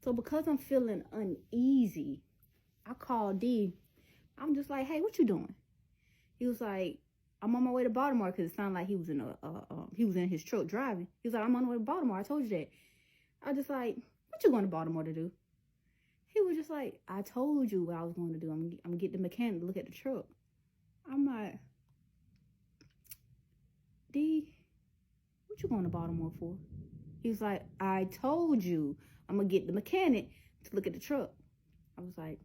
So because I'm feeling uneasy, I called D. I'm just like, hey, what you doing? He was like, I'm on my way to Baltimore, because it sounded like he was in his truck driving. He was like, I'm on the way to Baltimore. I told you that. I was just like, what you going to Baltimore to do? He was just like, I told you what I was going to do. I'm gonna get the mechanic to look at the truck. I'm like, D, what you going to Baltimore for? He was like, I told you I'm gonna get the mechanic to look at the truck. I was like,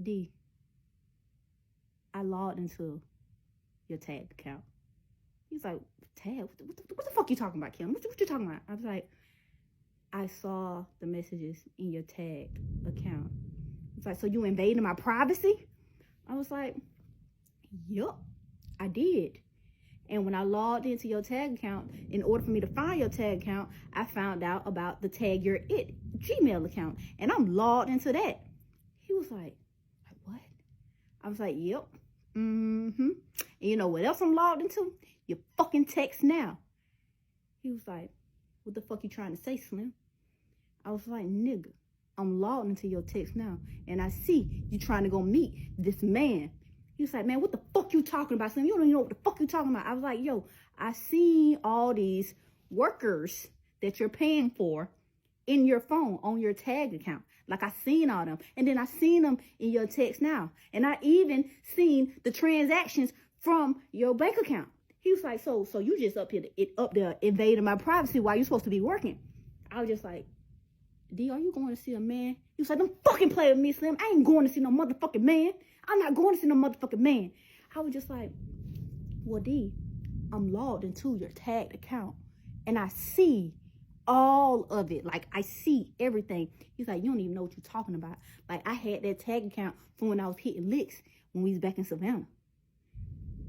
D, I logged into your tag account. He was like, tag? What the fuck you talking about, Kim? What you talking about? I was like, I saw the messages in your tag account. It's like, so you invading my privacy? I was like, yup, I did. And when I logged into your tag account, in order for me to find your tag account, I found out about the Tag Your It Gmail account. And I'm logged into that. He was like, what? I was like, yep. Mm-hmm. And you know what else I'm logged into? Your fucking text now. He was like, what the fuck you trying to say, Slim? I was like, nigga, I'm logged into your text now. And I see you trying to go meet this man. He was like, man, what the fuck you talking about, Slim? You don't even know what the fuck you talking about. I was like, yo, I see all these workers that you're paying for in your phone on your tag account. Like, I seen all them. And then I seen them in your text now. And I even seen the transactions from your bank account. He was like, so you just up there invading my privacy while you're supposed to be working. I was just like, D, are you going to see a man? He was like, don't fucking play with me, Slim. I ain't going to see no motherfucking man. I'm not going to see no motherfucking man. I was just like, well, D, I'm logged into your tagged account. And I see all of it. Like, I see everything. He's like, you don't even know what you're talking about. Like, I had that tag account from when I was hitting licks when we was back in Savannah.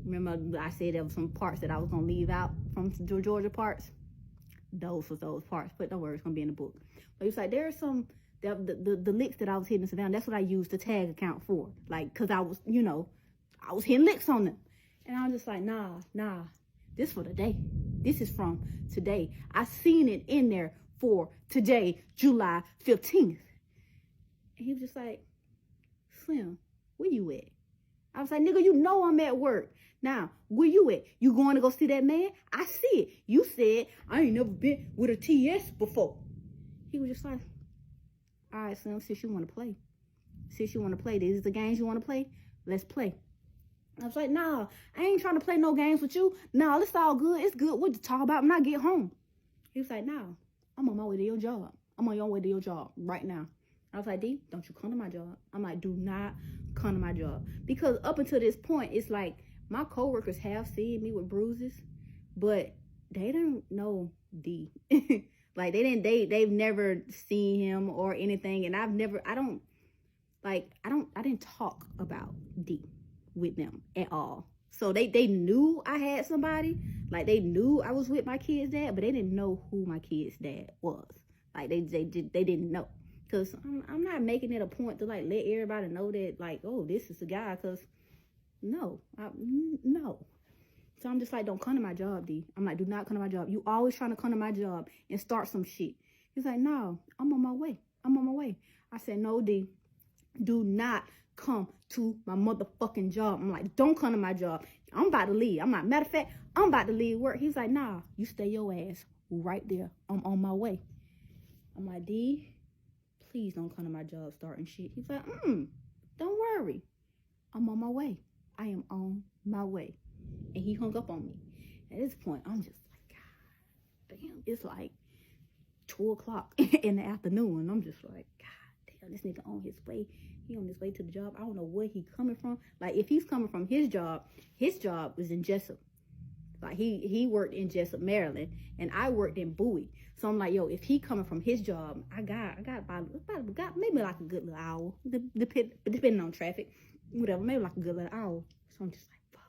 Remember I said there were some parts that I was going to leave out from Georgia parts? Those was those parts. But don't worry, it's going to be in the book. But it's like, there are some, the licks that I was hitting in Savannah, that's what I used the tag account for. Like, because I was, I was hitting licks on them. And I was just like, nah, this for today. This is from today. I seen it in there for today, July 15th. And he was just like, Slim, where you at? I was like, nigga, you know I'm at work. Now, where you at? You going to go see that man? I see it. You said, I ain't never been with a TS before. He was just like, all right, Slim, since you want to play. These are the games you want to play? Let's play. I was like, nah, I ain't trying to play no games with you. Nah, it's all good. It's good. What to talk about when I get home? He was like, nah, I'm on my way to your job. I'm on your way to your job right now. I was like, D, don't you come to my job. I'm like, do not come to my job. Because up until this point, it's like my coworkers have seen me with bruises, but they don't know D. Like, they've never seen him or anything. And I didn't talk about D with them at all. So they knew I had somebody. Like, they knew I was with my kid's dad, but they didn't know who my kid's dad was. Like, they didn't know. Because I'm not making it a point to, like, let everybody know that, like, oh, this is the guy. Because, no. So I'm just like, don't come to my job, D. I'm like, do not come to my job. You always trying to come to my job and start some shit. He's like, no, I'm on my way. I said, no, D. Do not come to my motherfucking job. I'm like, don't come to my job. I'm about to leave. I'm like, matter of fact, I'm about to leave work. He's like, nah, you stay your ass right there. I'm on my way. I'm like, D, please don't come to my job starting shit. He's like, don't worry. I'm on my way. I am on my way. And he hung up on me. At this point, I'm just like, God damn. It's like 2 o'clock in the afternoon. And I'm just like, God damn, this nigga on his way. He on his way to the job. I don't know where he coming from. Like, if he's coming from his job was in Jessup. Like, he worked in Jessup, Maryland, and I worked in Bowie. So I'm like, yo, if he coming from his job, I got about maybe like a good little hour, depending on traffic, whatever, maybe like a good little hour. So I'm just like, fuck.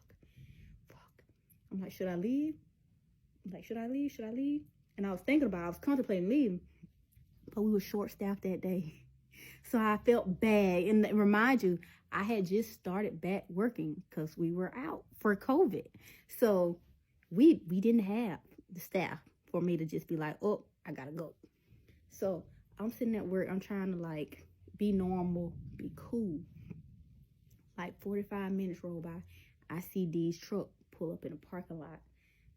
I'm like, should I leave? Should I leave? And I was contemplating leaving, but we were short-staffed that day. So I felt bad. And remind you, I had just started back working because we were out for COVID. So we didn't have the staff for me to just be like, oh, I gotta go. So I'm sitting at work. I'm trying to like be normal, be cool. Like 45 minutes roll by. I see D's truck pull up in the parking lot.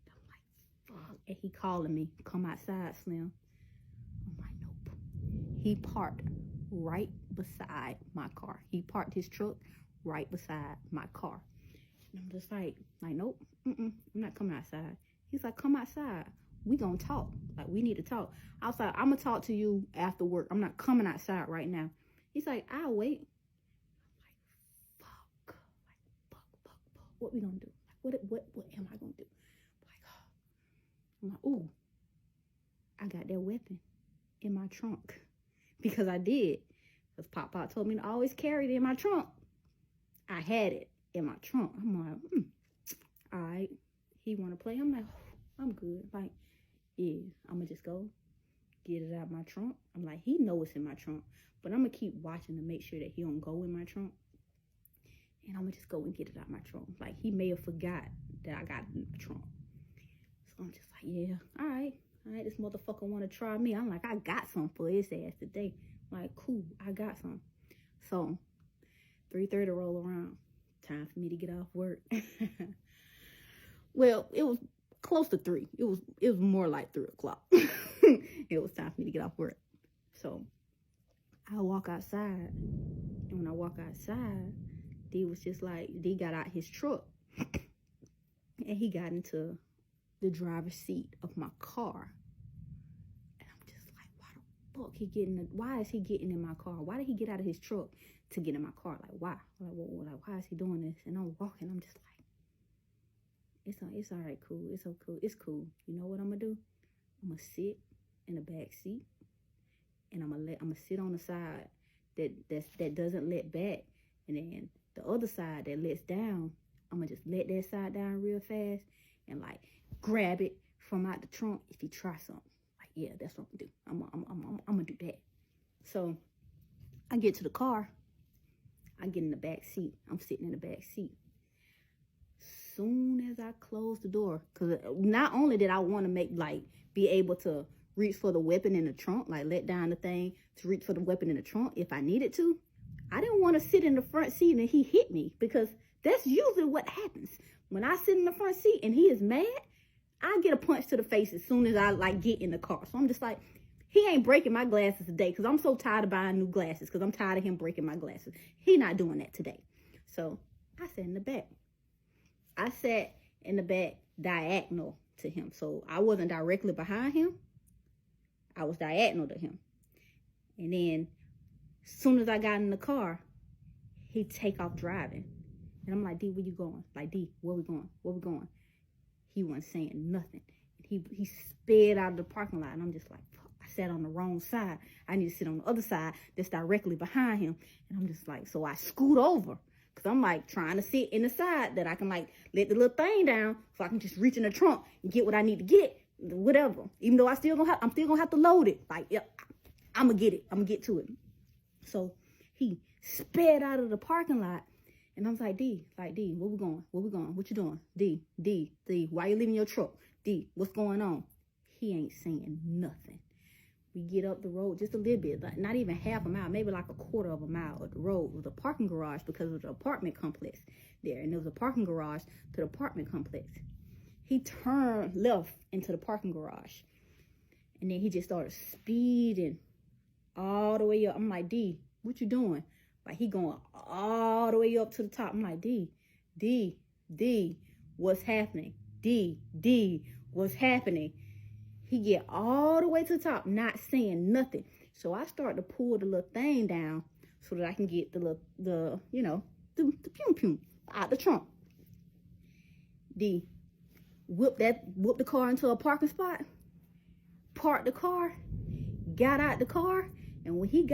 I'm like, fuck. And he calling me, come outside, Slim. I'm like, nope. He parked right beside my car. He parked his truck right beside my car. And I'm just like nope, I'm not coming outside. He's like, come outside. We gonna talk. Like, we need to talk. I was like, I'm gonna talk to you after work. I'm not coming outside right now. He's like, I'll wait. I'm like, fuck. What we gonna do? Like, what am I gonna do? Like, I'm like, ooh, I got that weapon in my trunk. Because I did. Because Pop told me to always carry it in my trunk. I had it in my trunk. I'm like, all right. He want to play? I'm like, I'm good. Like, yeah, I'm going to just go get it out of my trunk. I'm like, he knows it's in my trunk. But I'm going to keep watching to make sure that he don't go in my trunk. And I'm going to just go and get it out of my trunk. Like, he may have forgot that I got it in the trunk. So I'm just like, yeah, all right, this motherfucker want to try me. I'm like, I got some for his ass today. Like, cool, I got some. So 3:30 roll around. Time for me to get off work. Well, it was close to 3. It was more like 3 o'clock. It was time for me to get off work. So I walk outside. And when I walk outside, D was just like, D got out his truck. And he got into the driver's seat of my car. And I'm just like, why is he getting in my car? Why did he get out of his truck to get in my car? Like, why? Like, why is he doing this? And I'm walking, I'm just like, it's all right, cool. It's so cool. It's cool. You know what I'm gonna do? I'm gonna sit in the back seat, and I'm gonna sit on the side that doesn't let back, and then the other side that lets down, I'm gonna just let that side down real fast and like grab it from out the trunk if he try something. Like, yeah, that's what I'm gonna do. I'm gonna do that. So I get to the car. I get in the back seat. I'm sitting in the back seat. Soon as I close the door, because not only did I want to be able to reach for the weapon in the trunk, like let down the thing to reach for the weapon in the trunk if I needed to, I didn't want to sit in the front seat and he hit me, because that's usually what happens. When I sit in the front seat and he is mad, I get a punch to the face as soon as I get in the car. So I'm just like, he ain't breaking my glasses today, because I'm so tired of buying new glasses, because I'm tired of him breaking my glasses. He not doing that today. So I sat in the back. I sat in the back diagonal to him. So I wasn't directly behind him. I was diagonal to him. And then as soon as I got in the car, he take off driving. And I'm like, D, where you going? Like, D, where we going? Where we going? He wasn't saying nothing. He sped out of the parking lot. And I'm just like, fuck, I sat on the wrong side. I need to sit on the other side that's directly behind him. And I'm just like, so I scoot over. Because I'm like trying to sit in the side that I can like let the little thing down so I can just reach in the trunk and get what I need to get, whatever. Even though I'm still gonna have to load it. Like, yep, I'm gonna get it. I'm gonna get to it. So he sped out of the parking lot, and I was like, D, where we going? Where we going? What you doing? D, why you leaving your truck? D, what's going on? He ain't saying nothing. We get up the road just a little bit, like not even half a mile, maybe like a quarter of a mile of the road was a parking garage, because of the apartment complex there. And there was a parking garage to the apartment complex. He turned left into the parking garage. And then he just started speeding all the way up. I'm like, D, what you doing? Like, he going all the way up to the top. I'm like, D, what's happening? D, what's happening? He get all the way to the top, not saying nothing. So I start to pull the little thing down so that I can get the pew out the trunk. D, whip the car into a parking spot, parked the car, got out the car, and when he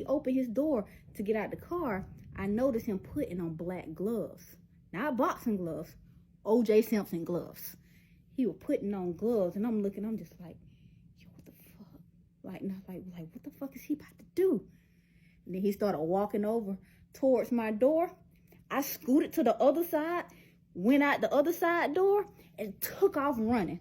opened his door to get out the car, I noticed him putting on black gloves. Not boxing gloves, O.J. Simpson gloves. He was putting on gloves, and I'm just like, yo, what the fuck? Like, what the fuck is he about to do? And then he started walking over towards my door. I scooted to the other side, went out the other side door, and took off running.